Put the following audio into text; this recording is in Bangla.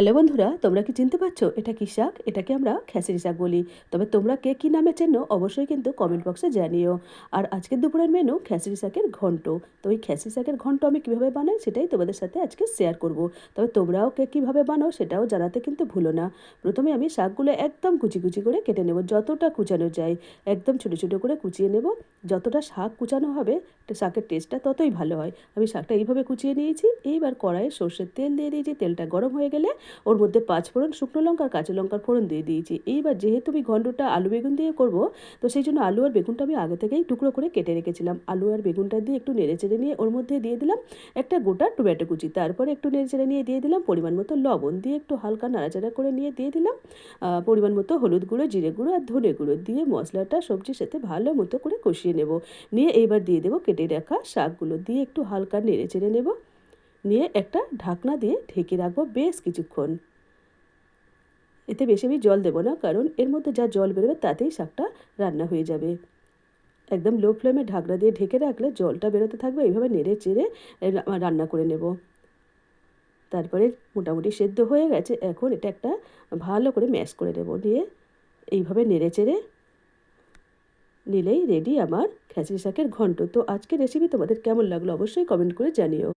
হ্যালো বন্ধুরা, তোমরা কি চিনতে পারছো এটা কি শাক? এটাকে আমরা খেসারি শাক বলি। তবে তোমরা কে কি নামে চেনো অবশ্যই কিন্তু কমেন্ট বক্সে জানিও। আর আজকের দুপুরের মেনু খেসারি শাকের ঘন্ট। তো ওই খেসারি শাকের ঘন্ট আমি কিভাবে বানাই সেটাই তোমাদের সাথে আজকে শেয়ার করব। তবে তোমরাও কে কিভাবে বানাও সেটাও জানাতে কিন্তু ভুলো না। প্রথমে আমি শাকগুলো একদম কুচি কুচি করে কেটে নেব, যতটা কুচানো যায়। একদম ছোটো ছোটো করে কুচিয়ে নেব। যতটা শাক কুচানো হবে শাকের টেস্টটা ততই ভালো হয়। আমি শাকটা এইভাবে কুচিয়ে নিয়েছি। এইবার কড়াইয়ে সর্ষের তেল দিয়ে দিয়েছি। তেলটা গরম হয়ে গেলে ওর মধ্যে 5 ফোড়ন, শুকনো লঙ্কা আর কাঁচা লঙ্কার ফোড়ন দিয়ে দিয়েছি। এইবার যেহেতু আমি ঘন্টটা আলু বেগুন দিয়ে করব, তো সেই জন্য আলু আর বেগুনটা আমি আগে থেকেই টুকরো করে কেটে রেখেছিলাম। আলু আর বেগুনটা দিয়ে একটু নেড়েচেড়ে নিয়ে ওর মধ্যে দিয়ে দিলাম একটা গোটা টমেটো কুচি। তারপরে একটু নেড়েচেড়ে নিয়ে দিয়ে দিলাম পরিমাণ মতো লবণ, দিয়ে একটু হালকা নাড়াচাড়া করে নিয়ে দিয়ে দিলাম পরিমাণ মতো হলুদ গুঁড়ো, জিরে গুঁড়ো আর ধনে গুঁড়ো দিয়ে মশলাটা সবজির সাথে ভালো মতো করে কষিয়ে নেব। নিয়ে এইবার দিয়ে দেবো কেটে রাখা শাকগুলো, দিয়ে একটু হালকা নেড়েচেড়ে নেব। নিয়ে একটা ঢাকনা দিয়ে ঢেকে রাখবো বেশ কিছুক্ষণ। এতে বেশি আমি জল দেবো না, কারণ এর মধ্যে যা জল বেরোবে তাতেই শাকটা রান্না হয়ে যাবে। একদম লো ফ্লেমে ঢাকনা দিয়ে ঢেকে রাখলে জলটা বেরোতে থাকবে। এইভাবে নেড়ে চেড়ে রান্না করে নেব। তারপরে মোটামুটি সেদ্ধ হয়ে গেছে। এখন এটা একটা ভালো করে ম্যাশ করে নেব। নিয়ে এইভাবে নেড়ে চেড়ে নিলেই রেডি আমার খেসারি শাকের ঘন্ট। তো আজকের রেসিপি তোমাদের কেমন লাগলো অবশ্যই কমেন্ট করে জানিও।